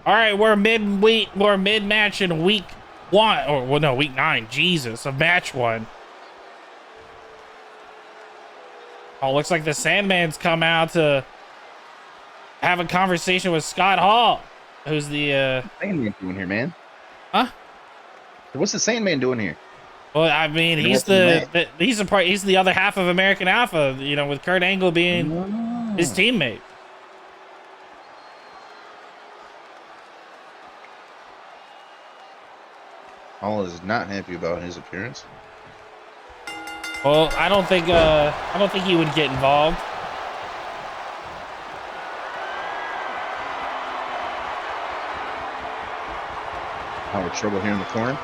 All right, we're mid-week. We're mid-match in week 1, or well, no, week 9. Jesus, of match 1. Oh, looks like the Sandman's come out to have a conversation with Scott Hall, who's the Sandman doing here, man? Huh? What's the Sandman doing here? Well, I mean, he's the other half of American Alpha, you know, with Kurt Angle being his teammate. Hall is not happy about his appearance. Well, I don't think he would get involved. Howard trouble here in the corner.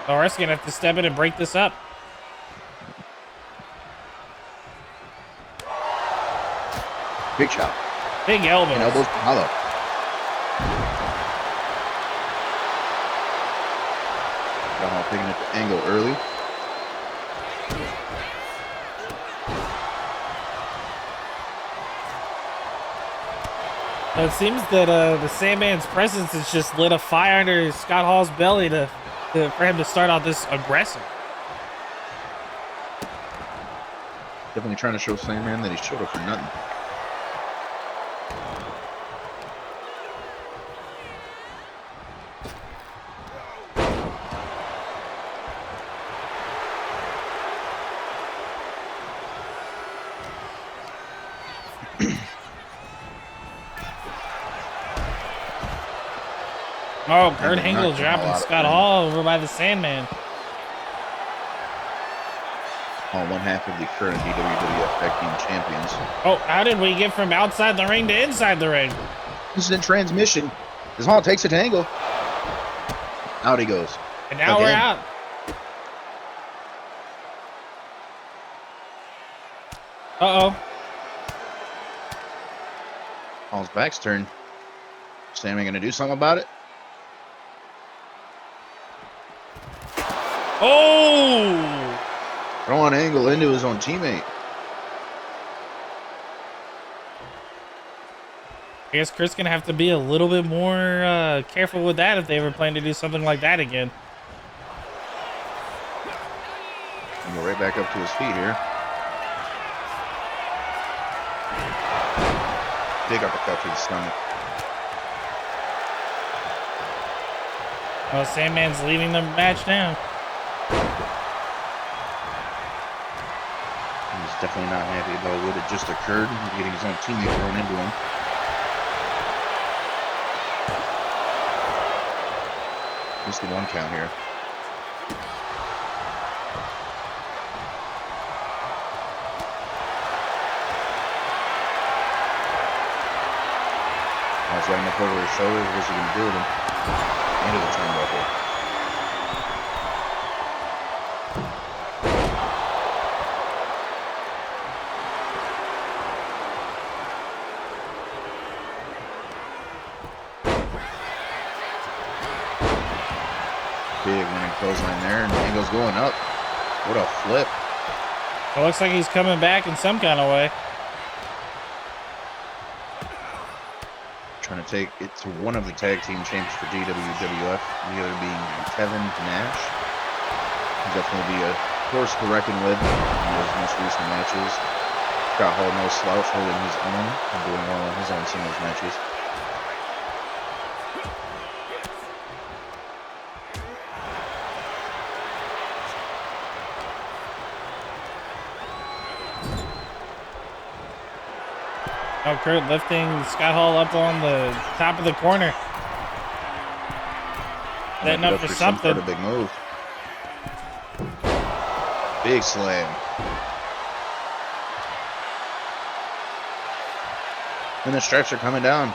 The rest gonna have to step in and break this up. Big shot. Big elbow. And elbows to Hollow. Got Hall picking up the angle early. It seems that the Sandman's presence has just lit a fire under Scott Hall's belly for him to start out this aggressive. Definitely trying to show Sandman that he showed up for nothing. Oh, Kurt Angle dropping Scott Hall over by the Sandman. Hall, one half of the current DWWF Tag Team Champions. Oh, how did we get from outside the ring to inside the ring? Instant transmission. As Hall takes it to Angle. Out he goes. And now we're out. Uh-oh. Hall's back's turned. Sandman gonna do something about it? Oh! Throwing Angle into his own teammate. I guess Chris gonna have to be a little bit more careful with that if they ever plan to do something like that again. And go right back up to his feet here. Big uppercut to the stomach. Well, Sandman's leaving the match now. He's definitely not happy about what had just occurred. Getting his own teammate thrown into him. Just the 1 count here. I was right up over his shoulder. What's he going to do with him? Into the turnbuckle. Big running clothesline there, and Angle's going up. What a flip. It looks like he's coming back in some kind of way. Trying to take it to one of the tag team champs for DWWF, the other being Kevin Nash. He'll definitely be a force to reckon with in those most recent matches. Scott Hall, no slouch, holding his own and doing well in his own singles matches. Oh, Kurt lifting Scott Hall up on the top of the corner. Setting up for something. A big move. Big slam. And the stretcher coming down.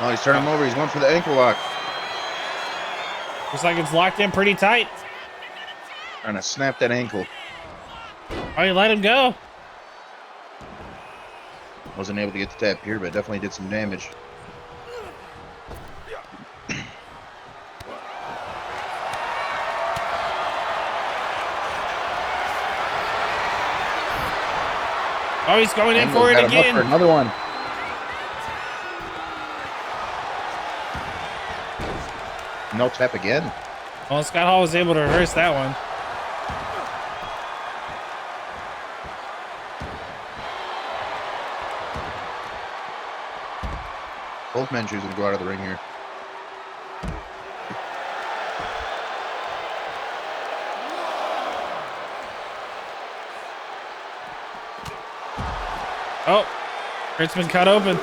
Oh, he's turning him over. He's going for the ankle lock. Looks like it's locked in pretty tight. Trying to snap that ankle. Oh, you let him go. Wasn't able to get the tap here, but definitely did some damage. Oh, he's going in Angle's for it got him up again. for another one. No tap again. Well, Scott Hall was able to reverse that one. Both men choosing to go out of the ring here. Oh, Kurt's been cut open.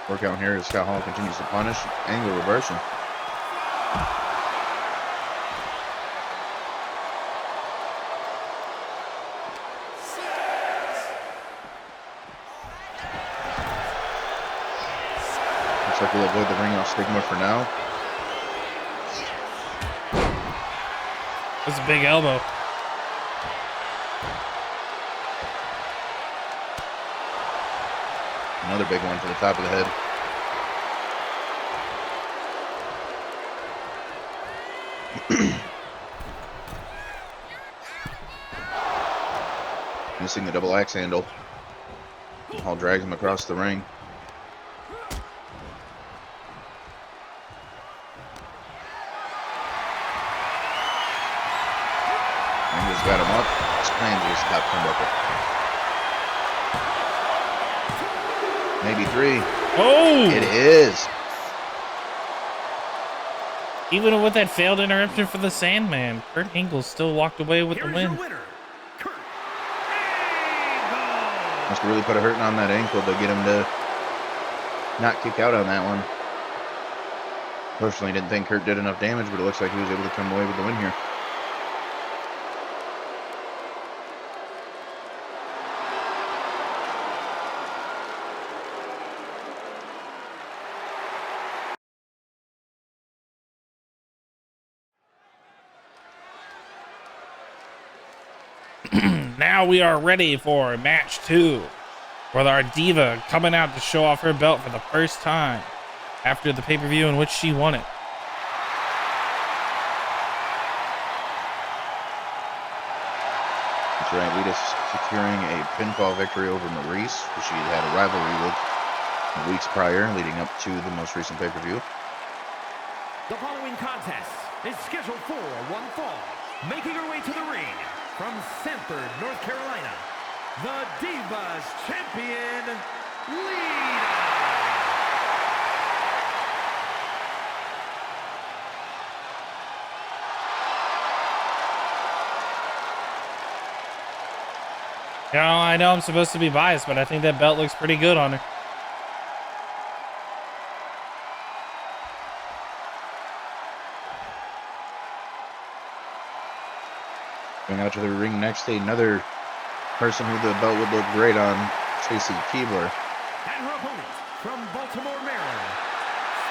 Work out here as Scott Hall continues to punish. Angle reversing. Looks like we'll avoid the ring out stigma for now. That's a big elbow. Another big one to the top of the head. Missing the double axe handle. Hall drags him across the ring. Angle's got him up. Slams his top turnbuckle. Maybe 3. Oh! It is. Even with that failed interruption for the Sandman, Kurt Angle still walked away with the win. Must have really put a hurting on that ankle to get him to not kick out on that one. Personally, didn't think Kurt did enough damage, but it looks like he was able to come away with the win here. Now we are ready for match 2, with our diva coming out to show off her belt for the first time after the pay-per-view in which she won it. That's right, Lita securing a pinfall victory over Maryse, who she had a rivalry with weeks prior, leading up to the most recent pay-per-view. The following contest is scheduled for one fall. Making her way to the ring from Sanford, North Carolina, the Divas Champion, Lita. Yeah, I know I'm supposed to be biased, but I think that belt looks pretty good on her. Going out to the ring next, another person who the belt would look great on, Stacy Keibler. And her opponent from Baltimore, Maryland,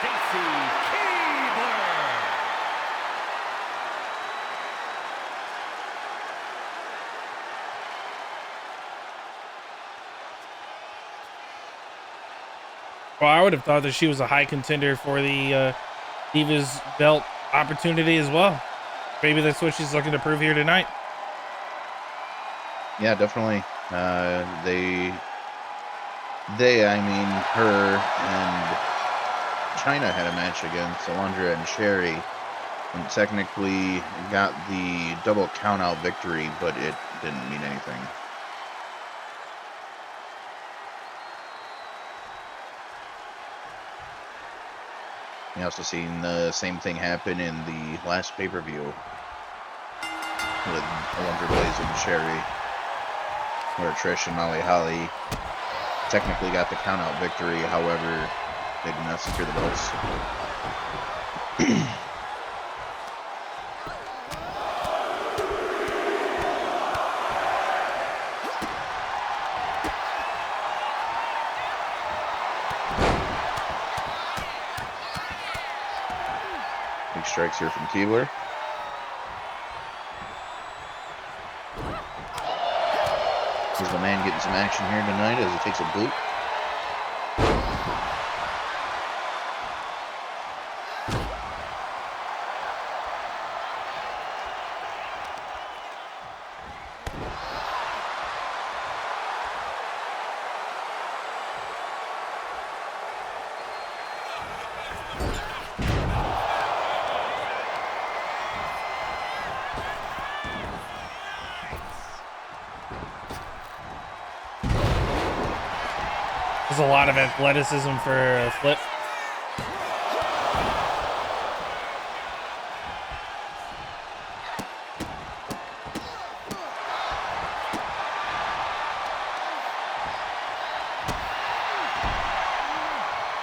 Stacy Keibler. Well, I would have thought that she was a high contender for the Divas belt opportunity as well. Maybe that's what she's looking to prove here tonight. Yeah, definitely. I mean, her and China had a match against Alundra and Sherry, and technically got the double count-out victory, but it didn't mean anything. You also seen the same thing happen in the last pay-per-view with Alundra Blaze and Sherry, where Trish and Molly Holly technically got the count-out victory, however, they did not secure the belts. Big strikes here from Keibler. He's Invisible Man getting some action here tonight as he takes a boot. There's a lot of athleticism for a flip.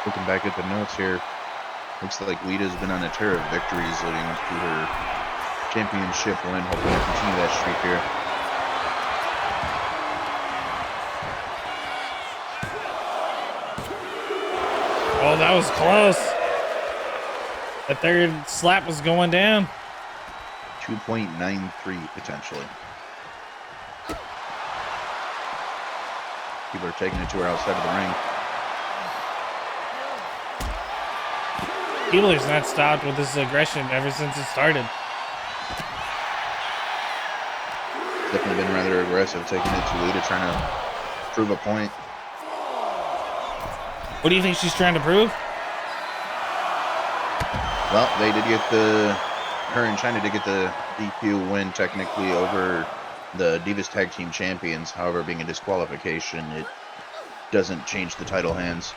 Looking back at the notes here, looks like Lita's been on a tear of victories leading up to her championship win. Hoping to continue that streak here. Oh, that was close. The third slap was going down. 2.93 potentially. People are taking it to her outside of the ring. Keibler's not stopped with this aggression ever since it started. Definitely been rather aggressive, taking it to Lita, trying to prove a point. What do you think she's trying to prove? Well, they did get her and China did get the DQ win technically over the Divas Tag Team Champions. However, being a disqualification, it doesn't change the title hands.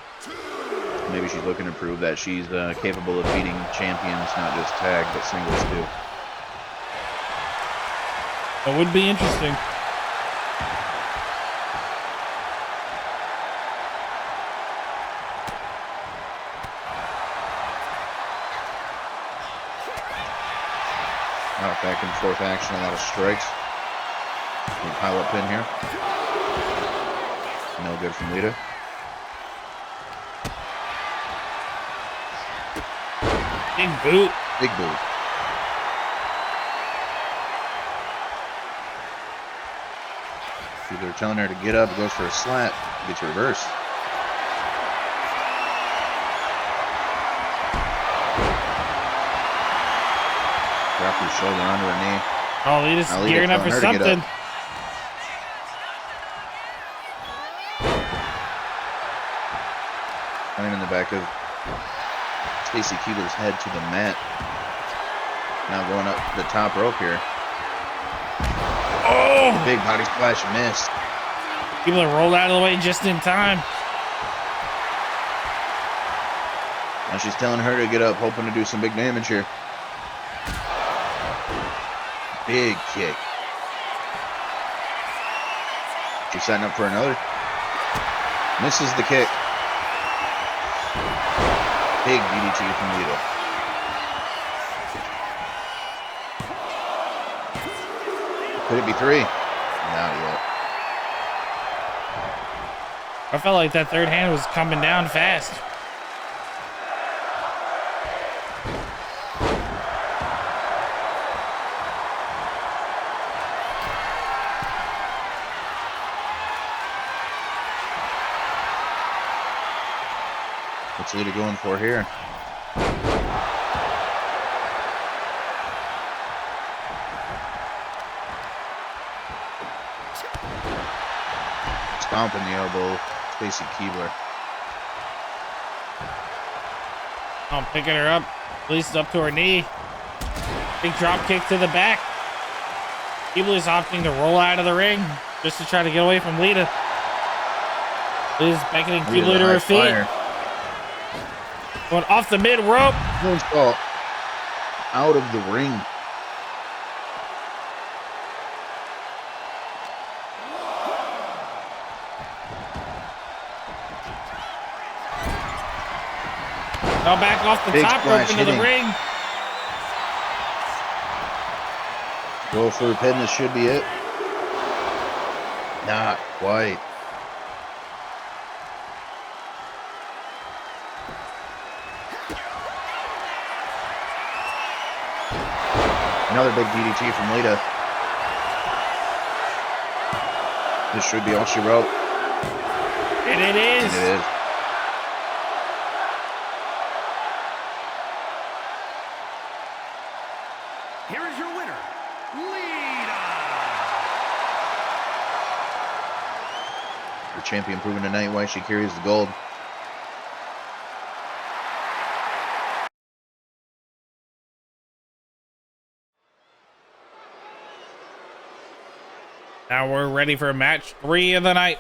Maybe she's looking to prove that she's capable of beating champions, not just tag, but singles too. That would be interesting. Back and forth action, a lot of strikes. Pile up pin here. No good from Lita. Big boot. Big boot. They're telling her to get up, goes for a slap, gets reversed. Drop her shoulder onto her knee. Oh, Lita's gearing up for something. Running in the back of Stacy Keibler's head to the mat. Now going up the top rope here. Oh! Big body splash, miss. Keibler rolled out of the way just in time. Now she's telling her to get up, hoping to do some big damage here. Big kick. She's setting up for another. Misses the kick. Big DDT from Lita. Could it be 3? Not yet. I felt like that third hand was coming down fast. What's Lita going for here? Stomping the elbow, Stacy Keibler. I'm picking her up, at least up to her knee. Big drop kick to the back. Keibler's opting to roll out of the ring just to try to get away from Lita. Lita's beckoning Keibler to her feet. Fire. Going off the mid rope. Moonsault out of the ring. Now back off the Big top rope into hitting. the ring. Go for a pin, this should be it. Not quite. Another big DDT from Lita. This should be all she wrote. And it is. And it is. Here is your winner, Lita. The champion proving tonight why she carries the gold. Now we're ready for match 3 of the night.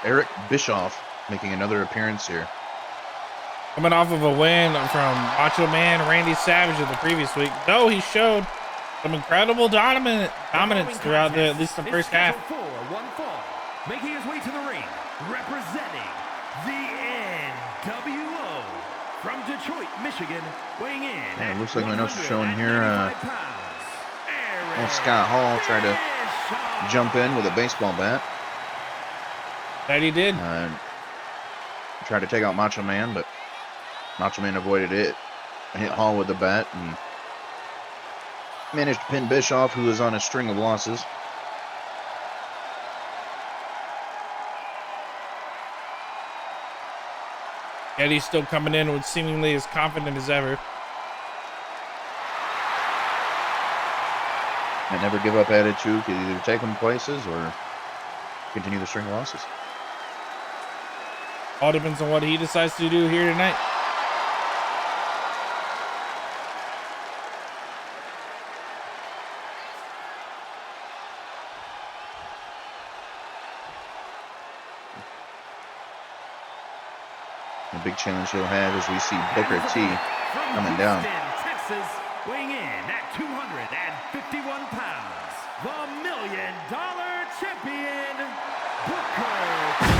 Eric Bischoff making another appearance here. Coming off of a win from Macho Man Randy Savage of the previous week, though he showed some incredible dominance throughout at least the first half. For one fall, making his way to the ring, representing the NWO from Detroit, Michigan, weighing in. Yeah, it looks like my notes are showing here. Eric Scott Hall tried to jump in with a baseball bat. That he did. Tried to take out Macho Man, but Macho Man avoided it. Hit Hall with the bat and managed to pin Bischoff, who was on a string of losses. Eddie's still coming in with seemingly as confident as ever. That never give up attitude could either take him places or continue the string of losses. All depends on what he decides to do here tonight. The big challenge he'll have as we see Booker T coming down. Texas, weighing in at 251 pounds, the $1 Million Champion, Booker T.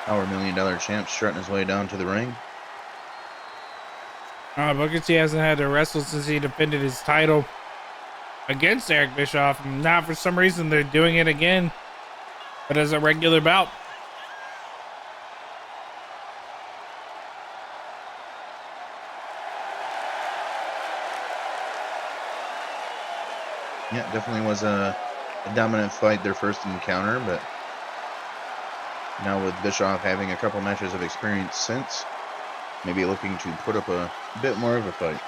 Our $1 Million champ strutting his way down to the ring. Booker T hasn't had to wrestle since he defended his title against Eric Bischoff. Now, for some reason, they're doing it again, but as a regular bout. Yeah, definitely was a dominant fight, their first encounter, but now with Bischoff having a couple matches of experience since, maybe looking to put up a bit more of a fight.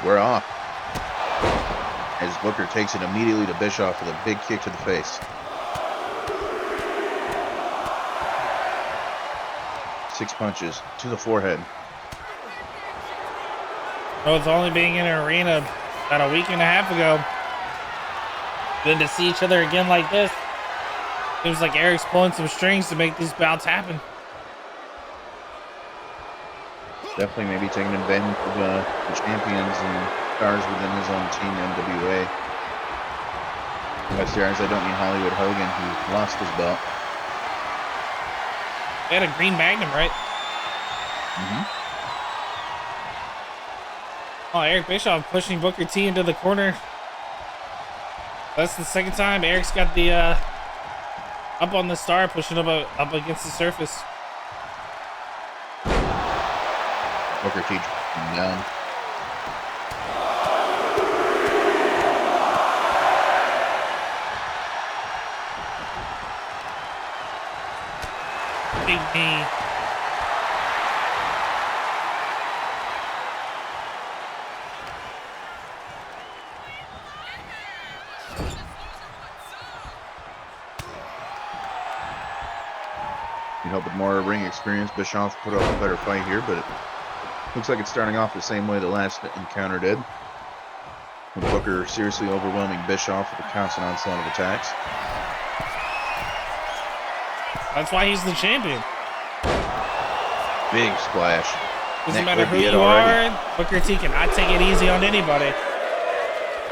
We're off. As Booker takes it immediately to Bischoff with a big kick to the face. 6 punches to the forehead. Oh, it's only being in an arena about a week and a half ago. Then to see each other again like this, seems like Eric's pulling some strings to make these bouts happen. Definitely maybe taking advantage of the champions and stars within his own team, NWA. By stars, I don't mean Hollywood Hogan, who lost his belt. They had a green magnum, right? Mm-hmm. Oh, Eric Bischoff pushing Booker T into the corner. That's the second time Eric's got the up on the star, pushing up against the surface. Booker T down. Big knee. You'd hope with more ring experience, Bischoff put up a better fight here, but it looks like it's starting off the same way the last encounter did. With Booker seriously overwhelming Bischoff with a constant onslaught of attacks. That's why he's the champion. Big splash. Doesn't matter who you are, Booker T cannot take it easy on anybody.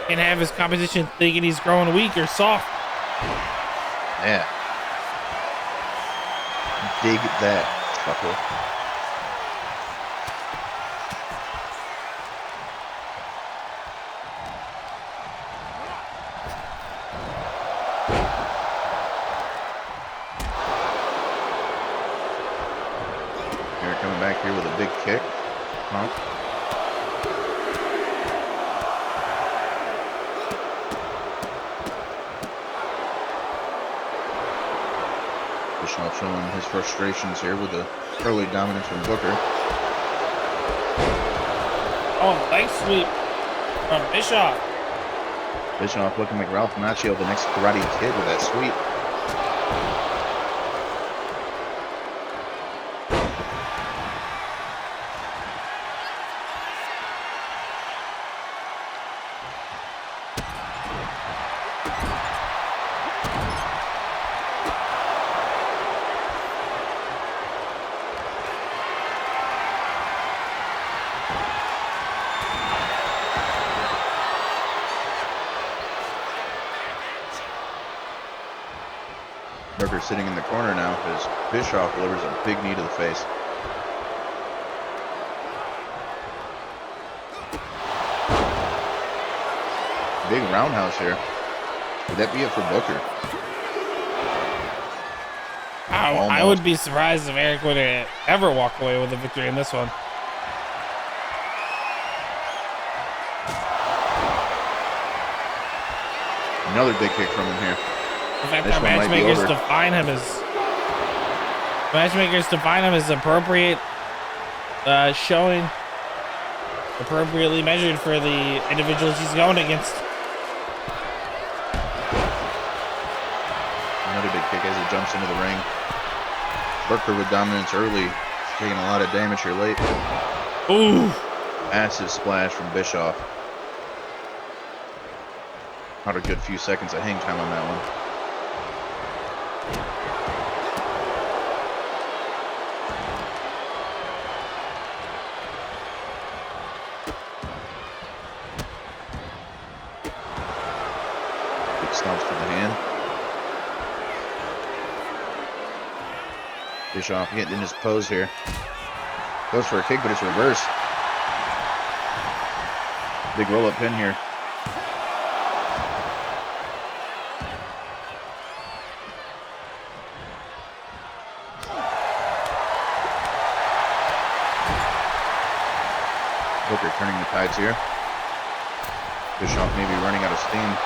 Can't have his competition thinking he's growing weak or soft. Yeah. Dig that, fucker. Here, coming back here with a big kick. Pump. Bischoff showing his frustrations here with the early dominance from Booker. Oh, leg sweep from Bischoff. Bischoff looking like Ralph Macchio, the next Karate Kid, with that sweep. Booker sitting in the corner now as Bischoff delivers a big knee to the face. Big roundhouse here. Would that be it for Booker? I would be surprised if Eric would ever walk away with a victory in this one. Another big kick from him here. In fact, our matchmakers define him as appropriate, showing appropriately measured for the individuals he's going against. Another big kick as he jumps into the ring. Booker with dominance early, taking a lot of damage here late. Ooh! Massive splash from Bischoff. Not a good few seconds of hang time on that one. Big stomps to the hand. Bischoff getting in his pose here. Goes for a kick, but it's reversed. Big roll-up pin here. Booker turning the tides here. Bischoff maybe running out of steam.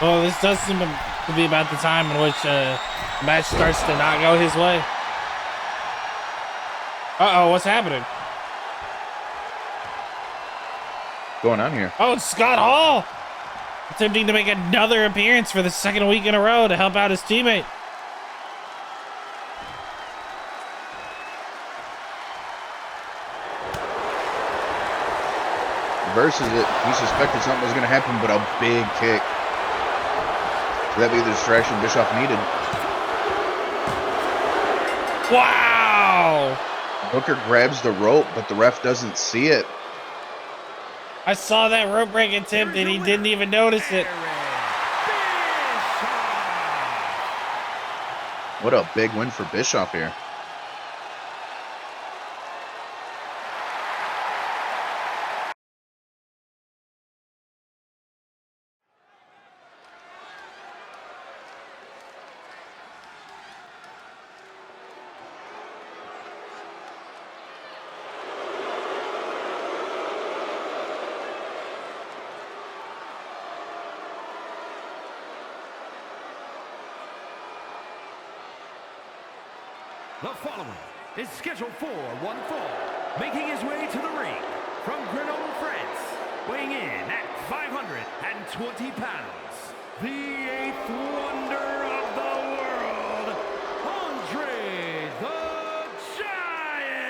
Well, this does seem to be about the time in which the match starts to not go his way. Uh-oh, what's happening? Going on here? Oh, it's Scott Hall attempting to make another appearance for the second week in a row to help out his teammate. Reverses it. He suspected something was going to happen, but a big kick. Could that be the distraction Bischoff needed? Wow! Booker grabs the rope, but the ref doesn't see it. I saw that rope break attempt and he didn't even notice it. What a big win for Bischoff here. The following is scheduled for one fall, making his way to the ring from Grenoble, France, weighing in at 520 pounds, the eighth wonder of the world, Andre the Giant!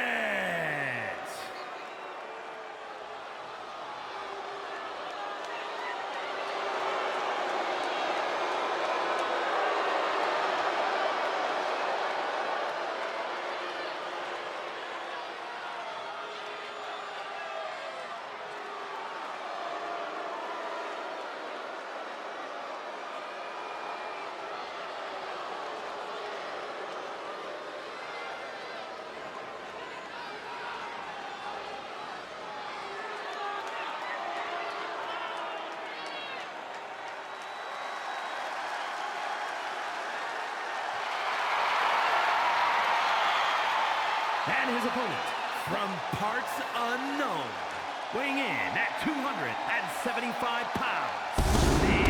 And his opponent, from parts unknown, weighing in at 275 pounds, the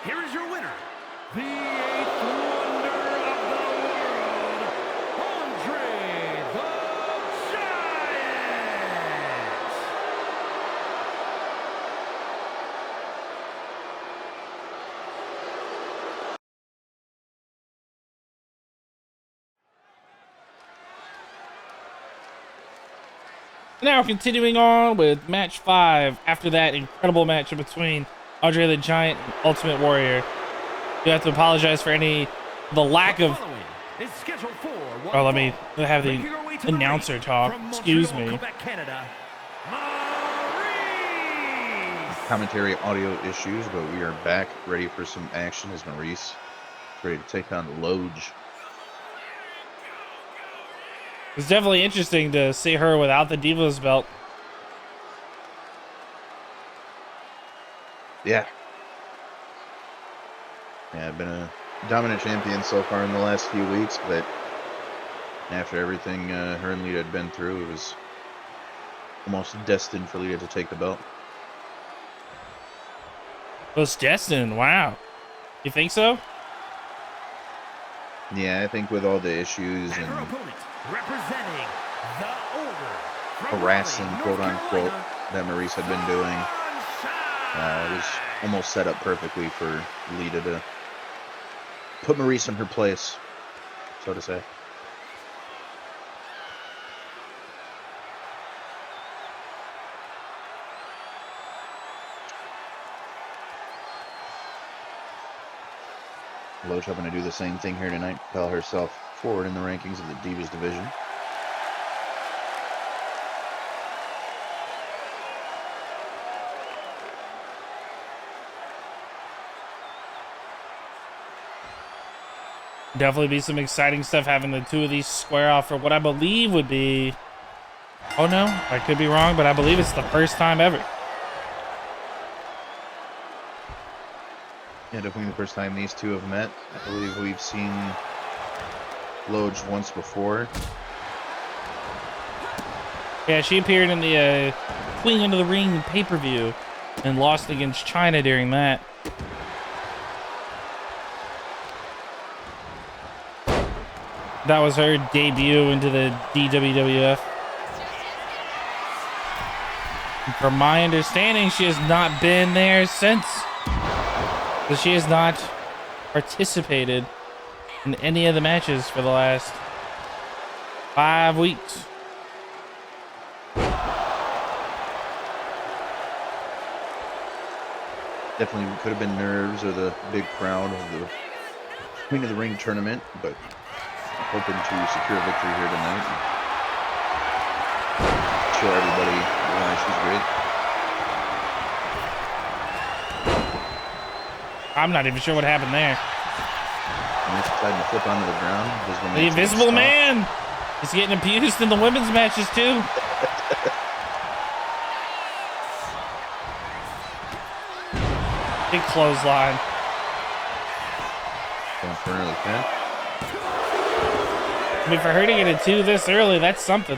here is your winner, the 8th wonder of the world, Andre the Giant! Now continuing on with match 5. After that incredible match between Andre the Giant and Ultimate Warrior. You have to apologize for the lack of. Is scheduled for one Oh, let me fall. have the Making her way to announcer ring talk. from Excuse Montreal, me. Quebec, Canada, Maryse! Commentary audio issues, but we are back ready for some action as Maryse ready to take on Loge. It's definitely interesting to see her without the Divas belt. Yeah. Yeah, I've been a dominant champion so far in the last few weeks, but after everything her and Lita had been through, it was almost destined for Lita to take the belt. It was destined. Wow. You think so? Yeah, I think with all the issues And her and opponent, representing the Order from harassing, Raleigh, quote North unquote, Carolina, that Maryse had been doing, it was almost set up perfectly for Lita to put Maryse in her place, so to say. Loge hoping to do the same thing here tonight, propel herself forward in the rankings of the Divas division. Definitely be some exciting stuff having the two of these square off for what I believe would be. Oh no, I could be wrong, but I believe it's the first time ever. Yeah, definitely the first time these two have met. I believe we've seen Loge once before. Yeah, she appeared in the Queen Under the Ring pay-per-view and lost against China during that. That was her debut into the DWWF. And from my understanding, she has not been there since. So she has not participated in any of the matches for the last 5 weeks. Definitely could have been nerves or the big crowd of the Queen of the Ring tournament, but hoping to secure a victory here tonight and show everybody why she's great. I'm not even sure what happened there. And he's deciding to flip onto the ground. The Invisible Man is getting abused in the women's matches too. Big clothesline. Going for an early pin. I mean, for her to get a 2 this early, that's something.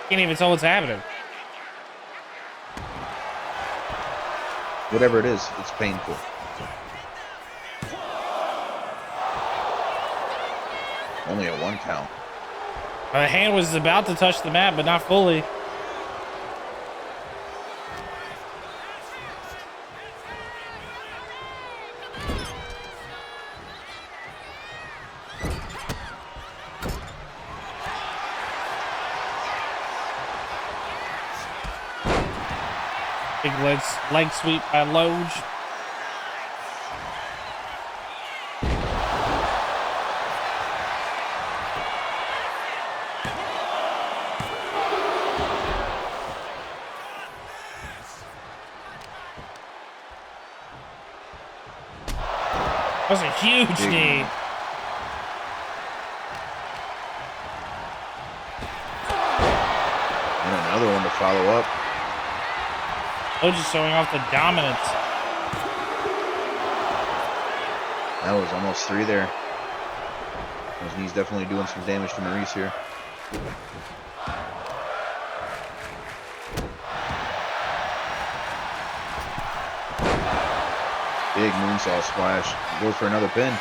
Can't even tell what's happening. Whatever it is, it's painful. Only a 1 count. The hand was about to touch the mat, but not fully. Big leg sweep by Loge. That was a huge knee. And another one to follow up. Loge is showing off the dominance. That was almost 3 there. Those knees definitely doing some damage to Maryse here. Big moonsault splash. Goes for another pin.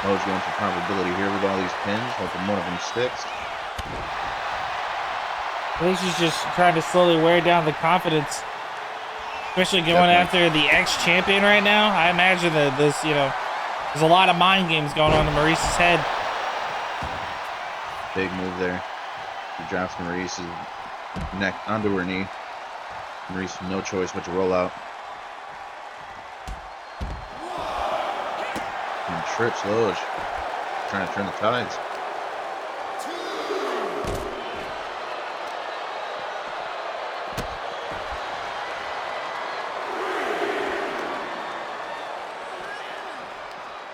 Loge going for probability here with all these pins, hoping one of them sticks. I think she's just trying to slowly wear down the confidence, especially going after the ex-champion right now. I imagine that this, you know, there's a lot of mind games going on in Maryse's head. Big move there. She drops Maryse's neck onto her knee. Maryse no choice but to roll out. And trips Loge. Trying to turn the tides.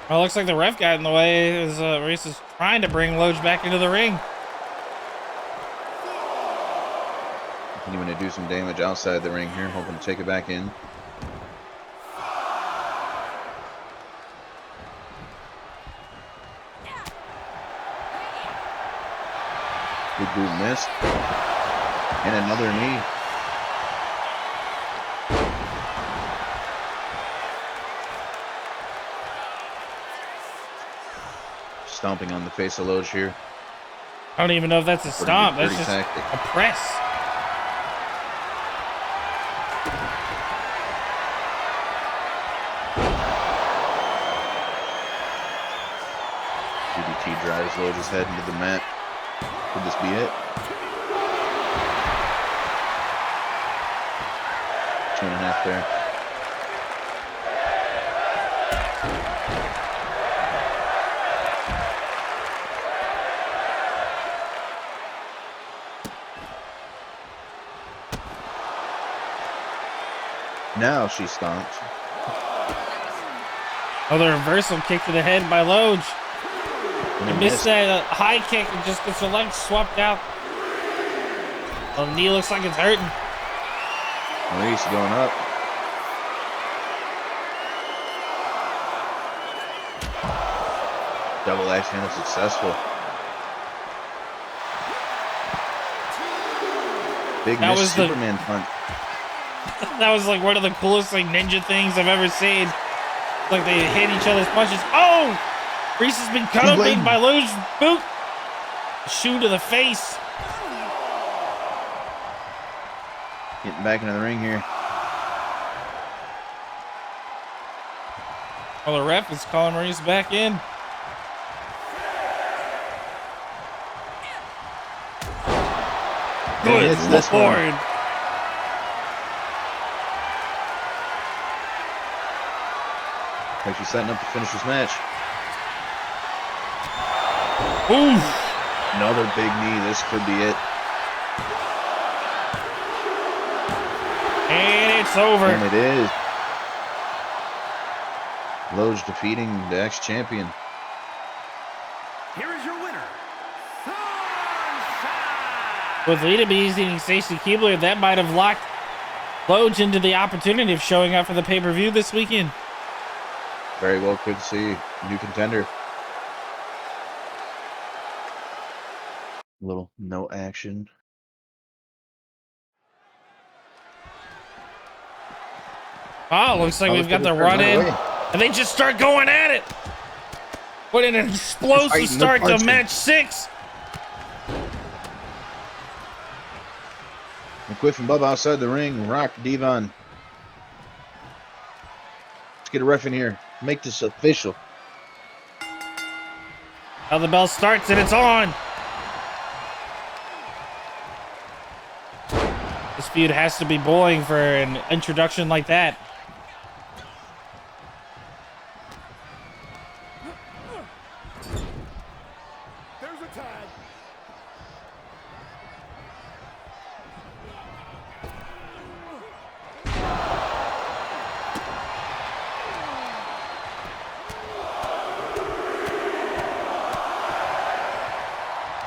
Well, it looks like the ref got in the way as Maryse is trying to bring Loge back into the ring. Continuing to do some damage outside the ring here, hoping to take it back in. Big boot missed. And another knee. Stomping on the face of Loge here. I don't even know if that's a stomp. That's just tactic. a press. DDT drives Loge's head into the mat. Could this be it? 2.5 there. Now she stomps. Oh, the reversal kick to the head by Loge. And Missed that high kick and just gets her legs swapped out. The knee looks like it's hurting. Maryse going up. Double axe handle successful. Big That miss was the- Superman punch. That was like one of the coolest like ninja things I've ever seen. Like they hit each other's punches. Oh! Maryse has been cut open by Loge's boot. Shoe to the face. Getting back into the ring here. Well, the ref is calling Maryse back in. Good It's this one. Lord. Like she's setting up to finish this match. Oof. Another big knee. This could be it. And it's over. And it is. Loge defeating the ex-champion. Here is your winner, Sunshine! With Lita beating Stacy Keibler, that might have locked Loge into the opportunity of showing up for the pay-per-view this weekend. Very well could see. New contender. Little no action. Oh, looks like we've got the run in. And they just start going at it. What an explosive start to match 6. McWifferton Bubba outside the ring. Rock Devon. Let's get a ref in here. Make this official. Now the bell starts and it's on. This feud has to be boiling for an introduction like that. There's a tag.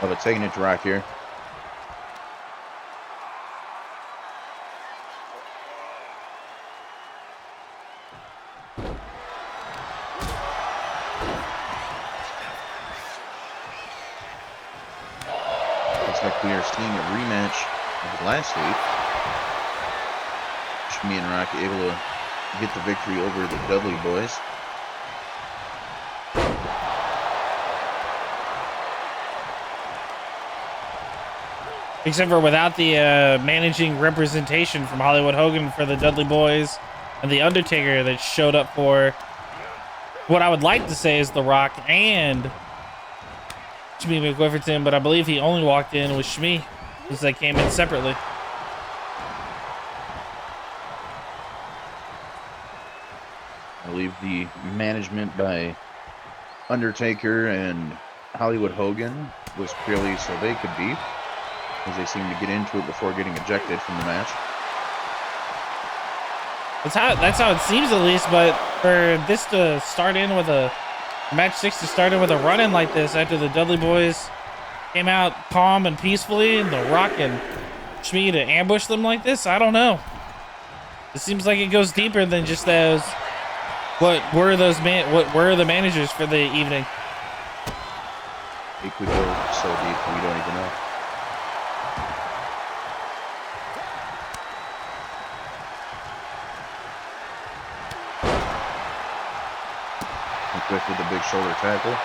Bubba taking it to Rock here. we are seeing a rematch of last week. Shme and Rock able to get the victory over the Dudley boys. Except for without the managing representation from Hollywood Hogan for the Dudley boys and the Undertaker that showed up for what I would like to say is The Rock and Shme McWifferton, but I believe he only walked in with Shme because they came in separately. I believe the management by Undertaker and Hollywood Hogan was purely so they could beef, as they seemed to get into it before getting ejected from the match. That's how it seems, at least. But for this to start in with a match 6 to start in with a run-in like this after the Dudley boys came out calm and peacefully, and The Rock and Shme to ambush them like this, I don't know. It seems like it goes deeper than just those. What were the managers for the evening? It could go so deep we don't even know. Quick with the big shoulder tackle.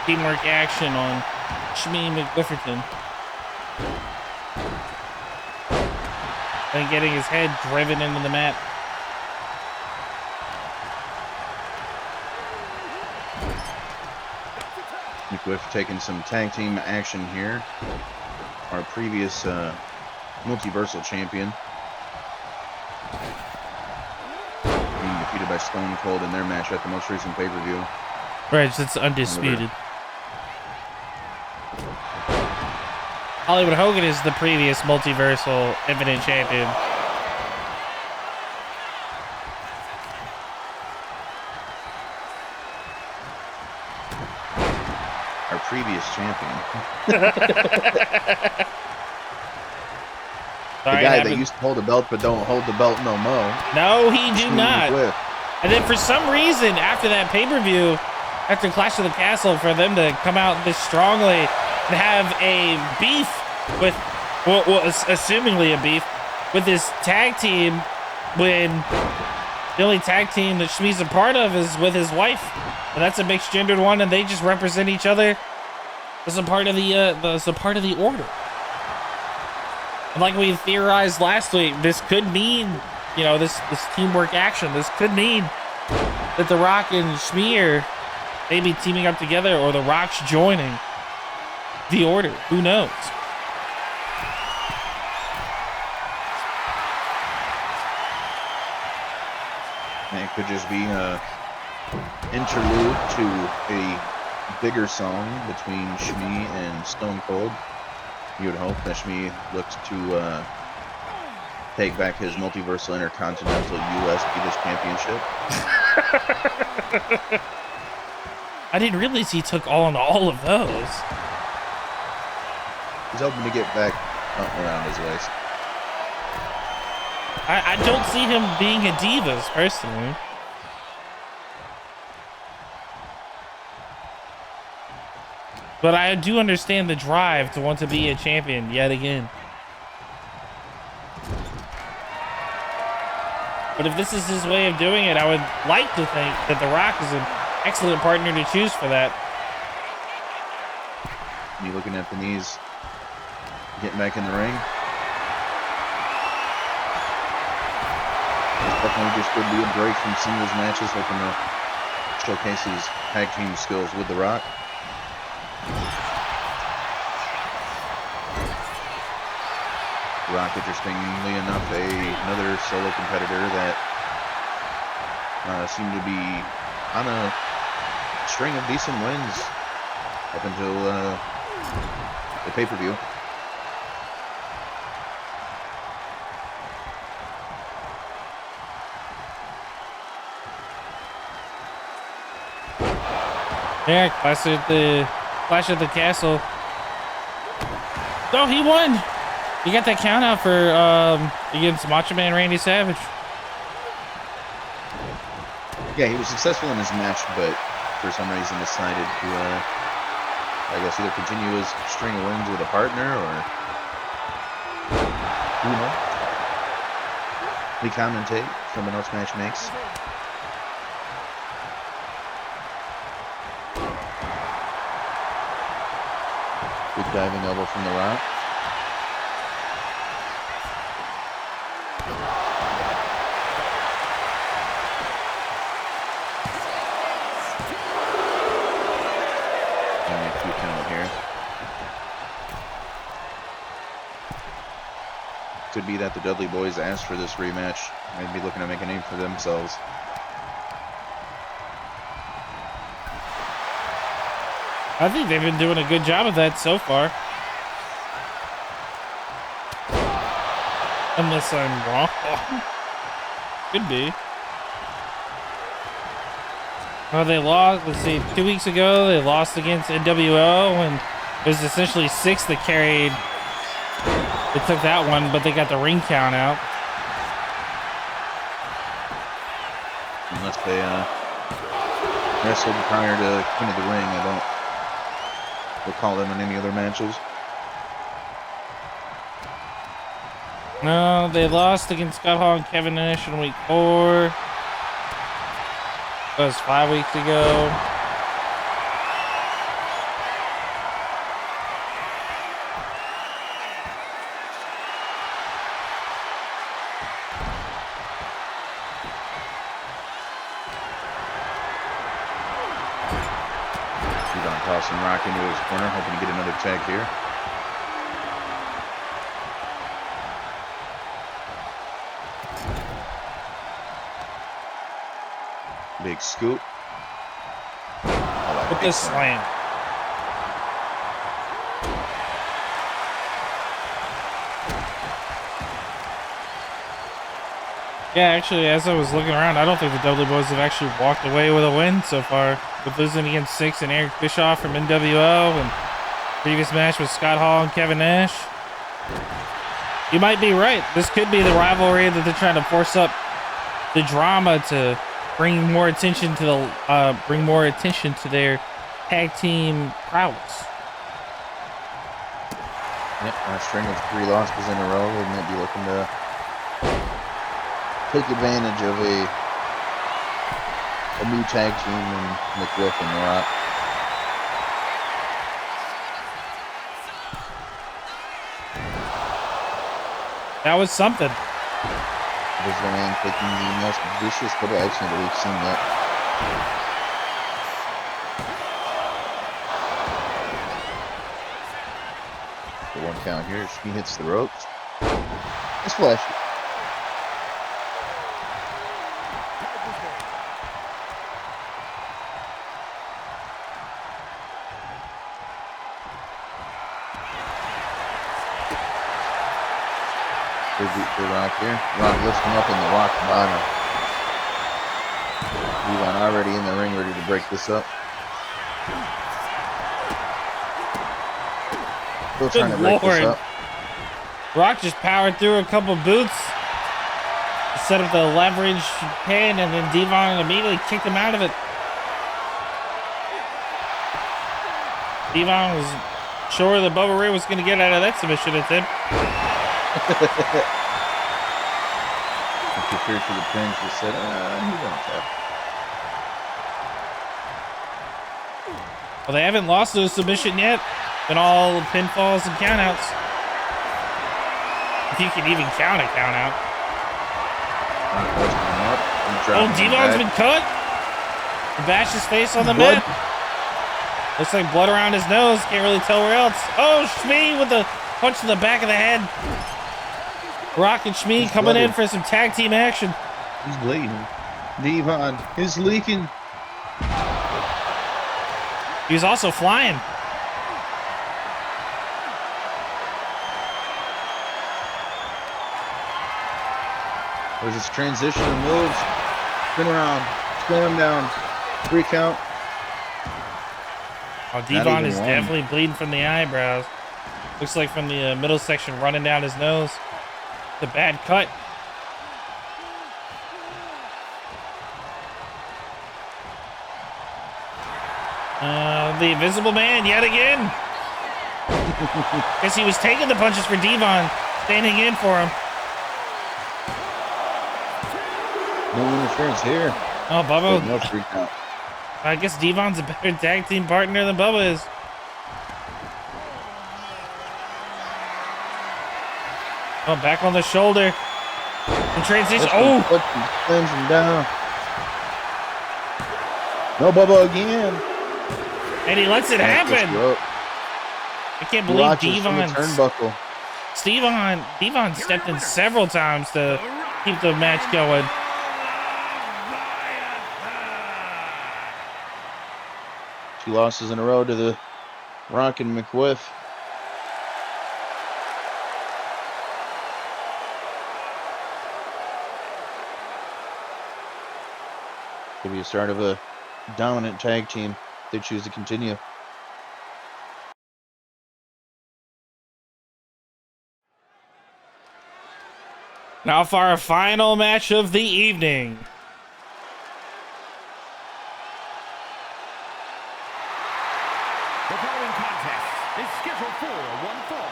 Teamwork action on Shme McWifferton. And getting his head driven into the mat. McWiff taking some tag team action here. Our previous multiversal champion being defeated by Stone Cold in their match at the most recent pay-per-view. Right, that's undisputed. Hollywood Hogan is the previous multiversal evident champion. Our previous champion. The guy that used to hold the belt but don't hold the belt no more. No, he do not. McWiff. And then for some reason, after that pay-per-view, after Clash of the Castle, for them to come out this strongly and have a beef with, well, assumingly a beef with this tag team, when the only tag team that Shme's a part of is with his wife, and that's a mixed gendered one, and they just represent each other as a part of the order. And like we theorized last week, this could mean, you know, this teamwork action. This could mean that The Rock and Shme are maybe teaming up together, or The Rock's joining the order. Who knows? And it could just be a interlude to a bigger song between Shme and Stone Cold. You would hope that Shme looks to take back his multiversal intercontinental U.S. Divas Championship. I didn't realize he took on all of those. He's hoping to get back around his waist. I don't see him being a Divas, personally. But I do understand the drive to want to be a champion yet again. But if this is his way of doing it, I would like to think that The Rock is an excellent partner to choose for that. You looking at the knees, getting back in the ring. Definitely just could be a break from singles matches, hoping to showcase his tag team skills with The Rock. Rock, interestingly enough, another solo competitor that seemed to be on a string of decent wins up until the pay-per-view. Yeah, Clash at the Castle. Oh, he won! He got that count out for against Macho Man Randy Savage. Yeah, he was successful in his match, but for some reason decided to, I guess, either continue his string of wins with a partner or Bruno. We commentate. Someone else match makes. Good diving elbow from the Rock. Could be that the Dudley boys asked for this rematch. They'd be looking to make a name for themselves. I think they've been doing a good job of that so far. Unless I'm wrong. Could be. Well, they lost, let's see, 2 weeks ago, they lost against NWO, and it was essentially 6 that carried. They took that one, but they got the ring count out. Unless they wrestled prior to King of the Ring, I don't recall them in any other matches. No, they lost against Scott Hall and Kevin Nash in week 4. That was 5 weeks ago. Tossing Rock into his corner, hoping to get another tag here. Big scoop. With this slam. Yeah, actually, as I was looking around, I don't think the Dudley boys have actually walked away with a win so far. With losing against Six and Eric Bischoff from NWO, and previous match with Scott Hall and Kevin Nash. You might be right. This could be the rivalry that they're trying to force up the drama to bring more attention to their tag team prowess. Yep, a string of 3 losses in a row. They might be looking to take advantage of a new tag team in McWifferton and Rock. That was something. This man taking the most vicious double action that we've seen yet. The 1 count here. She hits the ropes. It's flashy. The Rock here. Rock lifts him up in the rock bottom. Devon already in the ring, ready to break this up. Still trying to break this up. Rock just powered through a couple boots, set up the leverage pin, and then Devon immediately kicked him out of it. Devon was sure that Bubba Ray was going to get out of that submission attempt. Prepared for the pin, she said, he won't tap. Well, they haven't lost to a submission yet. Been all pinfalls and countouts. If you can even count a countout. Oh, Devon's been cut. He bashed his face on the mat. Looks like blood around his nose. Can't really tell where else. Oh, Shme with a punch to the back of the head. Rock and Shme coming in for some tag team action. He's bleeding. Devon is leaking. He was also flying. There's this transition of moves. Spin around. Slam down. 3 count. Oh, Not Devon even is one. definitely bleeding from the eyebrows. Looks like from the middle section running down his nose. The bad cut. The Invisible Man yet again. Guess he was taking the punches for Devon, standing in for him. No interference here. Oh, Bubba. But no freak out. I guess Devon's a better tag team partner than Bubba is. Oh, back on the shoulder. In transition. Oh! Slams him down. No, Bubba again. And he lets it happen. I can't believe Devon stepped in several times to keep the match going. 2 losses in a row to the Rock and McWiff. Could be a start of a dominant tag team if they choose to continue. Now for our final match of the evening. The following contest is scheduled for one fall.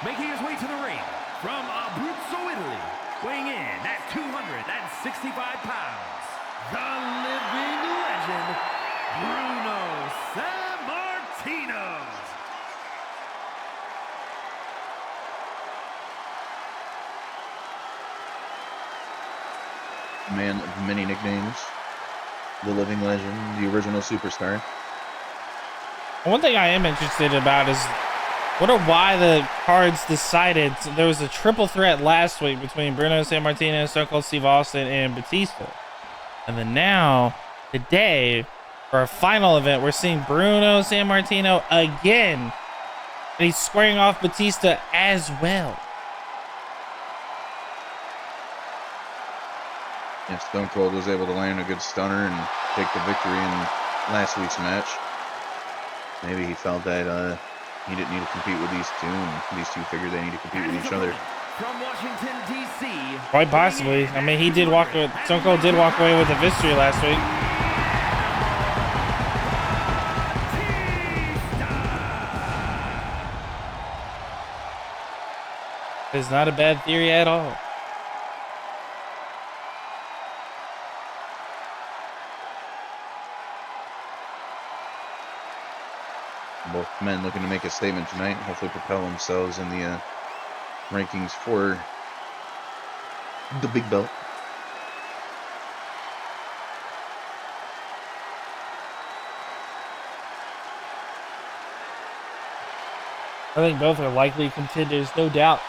Making his way to the ring from Abruzzo, Italy, weighing in at 265 pounds, the living legend, Bruno Sammartino. Man of many nicknames. The living legend, the original superstar. One thing I am interested about is why the cards decided there was a triple threat last week between Bruno Sammartino, Stone Cold Steve Austin, and Batista. And then now, today, for our final event, we're seeing Bruno Sammartino again. And he's squaring off Batista as well. Yeah, Stone Cold was able to land a good stunner and take the victory in last week's match. Maybe he felt that he didn't need to compete with these two, and these two figured they need to compete with each other. From Washington, D.C. Quite possibly. I mean, Stone Cold did walk away with the victory last week. It's not a bad theory at all. Both men looking to make a statement tonight, hopefully propel themselves in the rankings for the big belt. I think both are likely contenders, no doubt.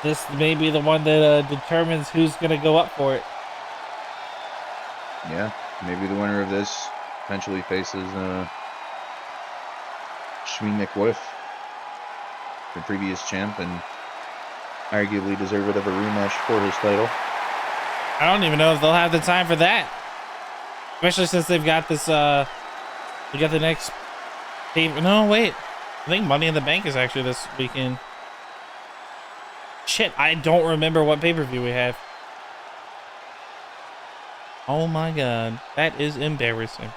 This may be the one that determines who's going to go up for it. Yeah, maybe the winner of this eventually faces Shme McWiff, the previous champ, and arguably deserved of a rematch for his title. I don't even know if they'll have the time for that. Especially since they've got this, we got the next pay. No, wait. I think Money in the Bank is actually this weekend. Shit, I don't remember what pay-per-view we have. Oh my god, that is embarrassing.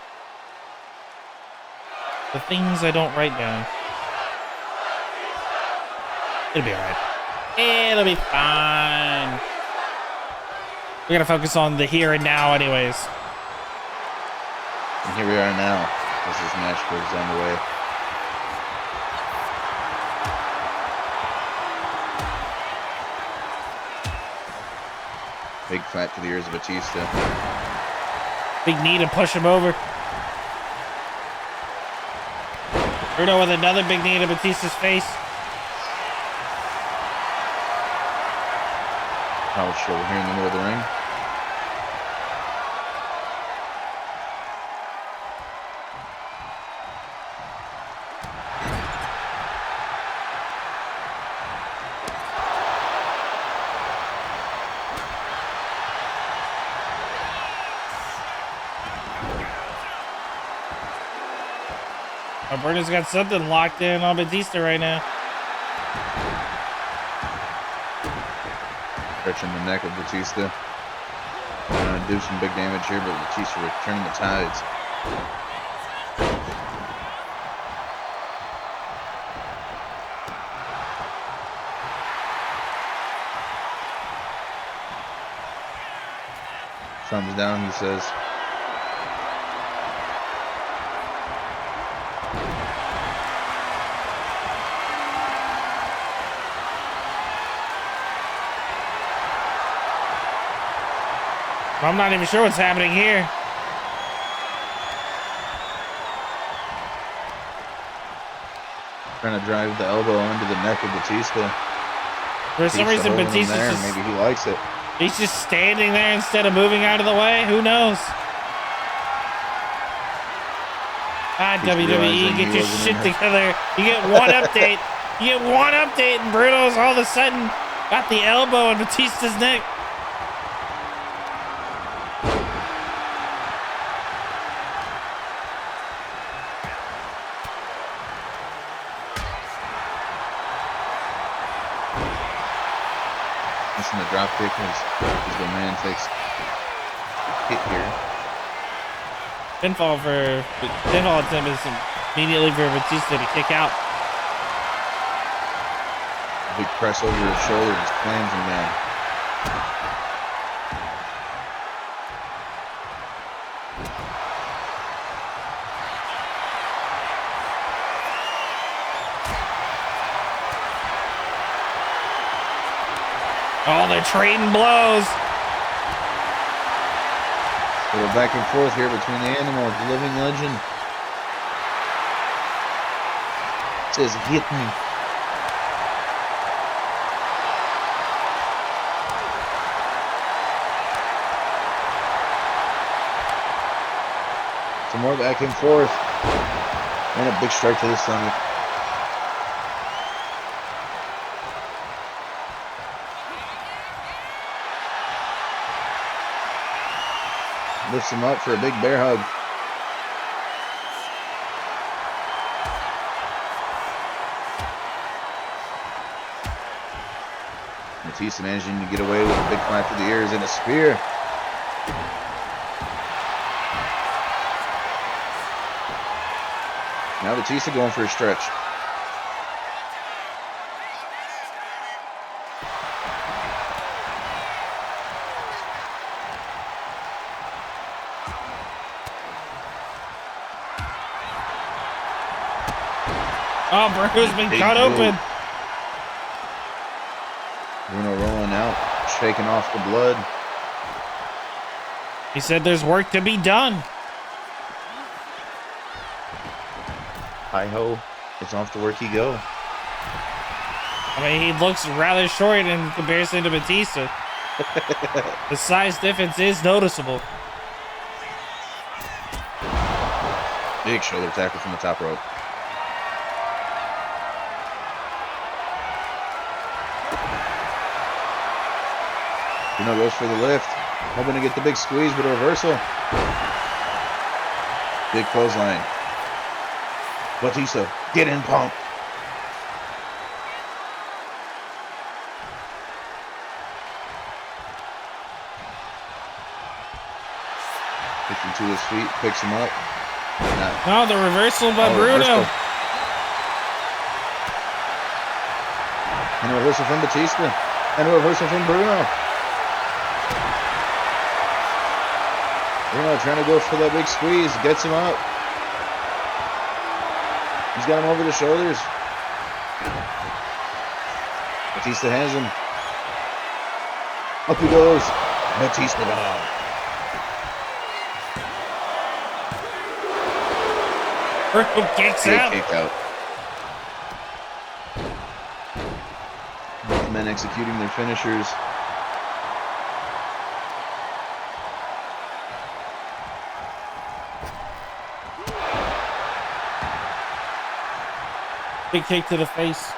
The things I don't write down. It'll be alright. It'll be fine. We gotta focus on the here and now anyways. And here we are now, as this match goes underway. Big flat to the ears of Batista. Big knee to push him over. Bruno with another big knee to Batista's face. Power shoulder here in the middle of the ring. Bruno's got something locked in on Batista right now. Stretching the neck of Batista. Trying to do some big damage here, but Batista returning the tides. Thumbs down, he says. I'm not even sure what's happening here. Trying to drive the elbow into the neck of Batista. For some reason, holding him Batista's there. just, Maybe he likes it. he's just standing there instead of moving out of the way. Who knows? Ah, He's WWE, realizing get he your wasn't shit in there. together. You get one update. You get one update, and Bruno's all of a sudden got the elbow in Batista's neck. Missing the drop kick as the man takes a hit here. Pinfall attempt is immediately for Batista to kick out. Big press over his shoulder, just slams him down. Oh, they're trading blows. A little back and forth here between the animal, the living legend. It says, hit me. Some more back and forth. And a big strike to the stomach. Lifts him up for a big bear hug. Batista managing to get away with a big clap to the ears and a spear. Now Batista going for a stretch. Oh, Bruno's been Big cut move. open. Bruno rolling out, shaking off the blood. He said there's work to be done. Hi-ho, it's off to work he go. I mean, he looks rather short in comparison to Batista. The size difference is noticeable. Big shoulder tackle from the top rope. Bruno goes for the lift, hoping to get the big squeeze, but a reversal. Big clothesline. Batista, get in, punk. Picks him to his feet, picks him up. No, the reversal by Bruno. Reversal. And a reversal from Batista. And a reversal from Bruno. Bruno trying to go for that big squeeze. Gets him up. He's got him over the shoulders. Batista has him. Up he goes. Batista bomb. Bruno kicks out. Kicked out. Both men executing their finishers. Big kick to the face.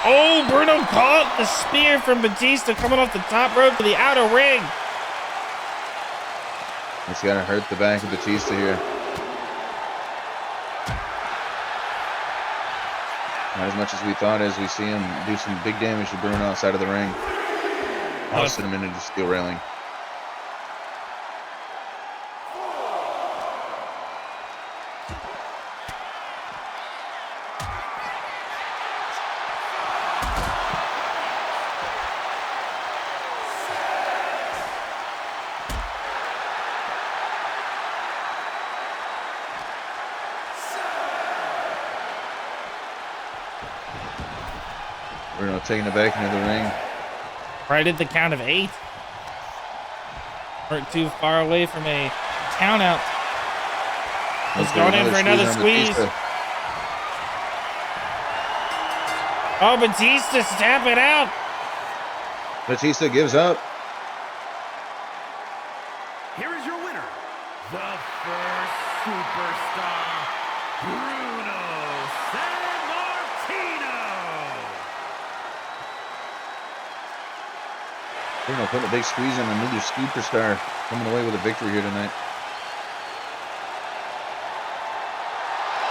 Oh, Bruno caught the spear from Batista coming off the top rope to the outer ring. It's got to hurt the back of Batista here. Not as much as we thought, as we see him do some big damage to Bruno outside of the ring. Send him into the steel railing. Bruno taking it back into the ring. Right at the count of 8. Weren't too far away from a count out. He's going in for another squeeze. Oh, Batista stamp it out. Batista gives up. Here is your winner, the first superstar, Bruno Sammartino. Bruno putting a big squeeze on another superstar, coming away with a victory here tonight.